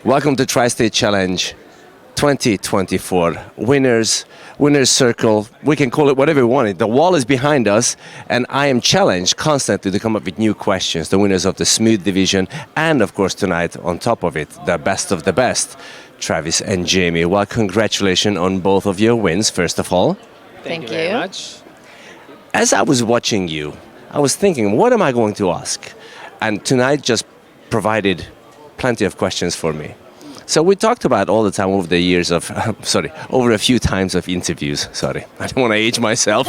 Welcome to Tri-State Challenge 2024. Winners Circle. We can call it whatever we want. The wall is behind us, and I am challenged constantly to come up with new questions. The winners of the Smooth Division, and of course tonight, on top of it, the best of the best, Travis and Jaimee. Well, congratulations on both of your wins, first of all. Thank you very much. As I was watching you, I was thinking, what am I going to ask? And tonight just provided plenty of questions for me. So we talked about all the time over the years of, over a few times of interviews. Sorry, I don't want to age myself.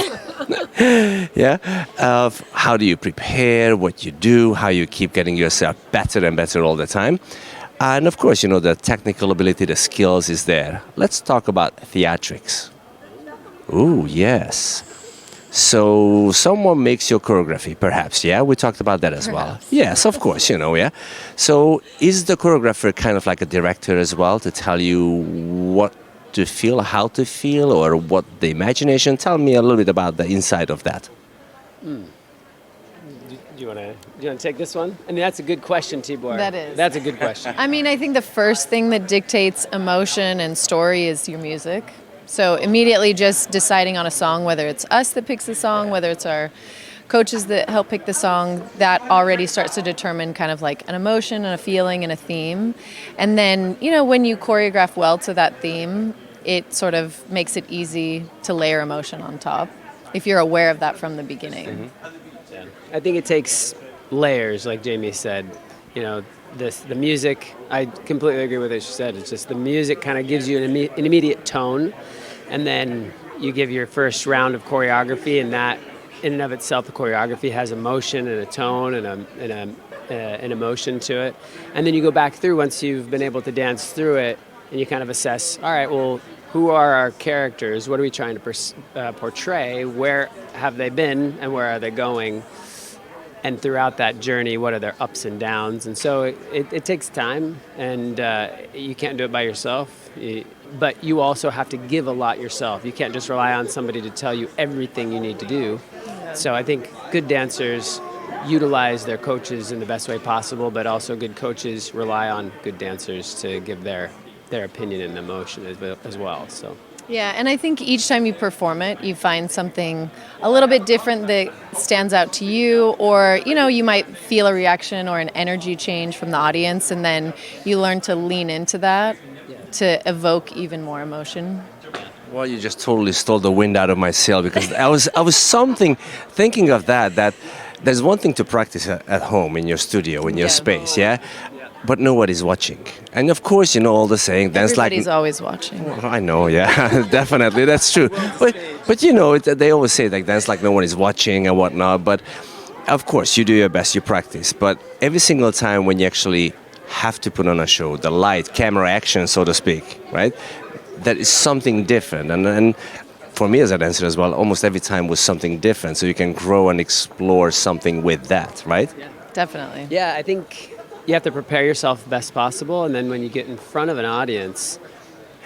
Yeah, of how do you prepare, what you do, how you keep getting yourself better and better all the time. And of course, you know, the technical ability, the skills is there. Let's talk about theatrics. Ooh, yes. So someone makes your choreography, perhaps, yeah? We talked about that as well. Yes, of course, you know, yeah? So is the choreographer kind of like a director as well to tell you what to feel, how to feel, or what the imagination? Tell me a little bit about the inside of that. Do you want to take this one? I mean, that's a good question, Tibor. That is. That's a good question. I mean, I think the first thing that dictates emotion and story is your music. So immediately just deciding on a song, whether it's us that picks the song, whether it's our coaches that help pick the song, that already starts to determine kind of like an emotion and a feeling and a theme. And then, you know, when you choreograph well to that theme, it sort of makes it easy to layer emotion on top, if you're aware of that from the beginning. Mm-hmm. Yeah. I think it takes layers, like Jaimee said. You know, the music, I completely agree with what she said. It's just the music kind of gives you an immediate tone, and then you give your first round of choreography, and that in and of itself, the choreography has emotion and a tone and an emotion to it. And then you go back through once you've been able to dance through it, and you kind of assess, all right, well, who are our characters? What are we trying to portray? Where have they been and where are they going? And throughout that journey, what are their ups and downs? And so it takes time, and you can't do it by yourself. But you also have to give a lot yourself. You can't just rely on somebody to tell you everything you need to do. Yeah. So I think good dancers utilize their coaches in the best way possible, but also good coaches rely on good dancers to give their opinion and emotion as well. So. Yeah, and I think each time you perform it, you find something a little bit different that stands out to you, or, you know, you might feel a reaction or an energy change from the audience, and then you learn to lean into that to evoke even more emotion. Well, you just totally stole the wind out of my sail, because I was thinking of that there's one thing to practice at home in your studio, in your space, yeah? But nobody's watching. And of course, you know all the saying, dance like... Everybody's always watching. Well, I know, yeah, definitely, that's true. But you know, they always say like dance like no one is watching and whatnot. But of course, you do your best, you practice. But every single time when you actually have to put on a show, the light, camera action, so to speak, right? That is something different. And for me as a dancer as well, almost every time was something different. So you can grow and explore something with that, right? Yeah, definitely. Yeah, I think you have to prepare yourself the best possible, and then when you get in front of an audience,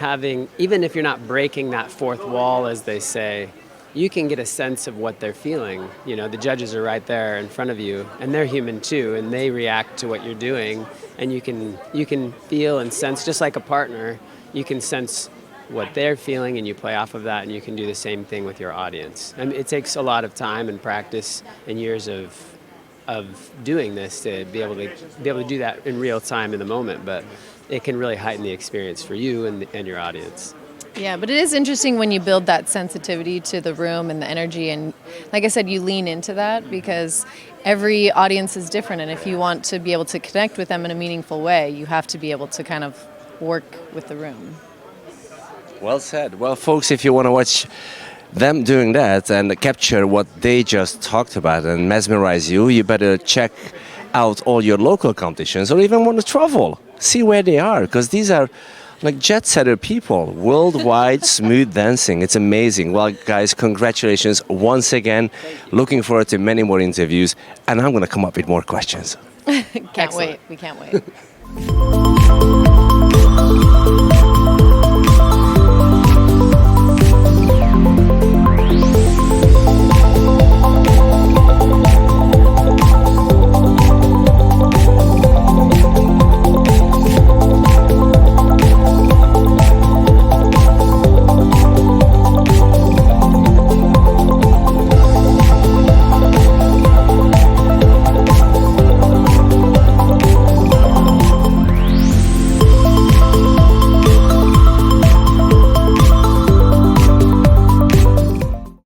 even if you're not breaking that fourth wall, as they say, you can get a sense of what they're feeling. You know, the judges are right there in front of you, and they're human too, and they react to what you're doing, and you can feel and sense, just like a partner, you can sense what they're feeling, and you play off of that, and you can do the same thing with your audience. I mean, it takes a lot of time and practice and years of doing this to be able to do that in real time in the moment, but it can really heighten the experience for you and your audience. Yeah, but it is interesting when you build that sensitivity to the room and the energy, and like I said, you lean into that because every audience is different, and if you want to be able to connect with them in a meaningful way, you have to be able to kind of work with the room. Well said. Well, folks, if you want to watch them doing that and capture what they just talked about and mesmerize you, you better check out all your local competitions, or even want to travel, see where they are, because these are like jet-setter people, worldwide smooth dancing. It's amazing. Well, guys, congratulations once again. Looking forward to many more interviews, and I'm going to come up with more questions. Can't wait. We can't wait.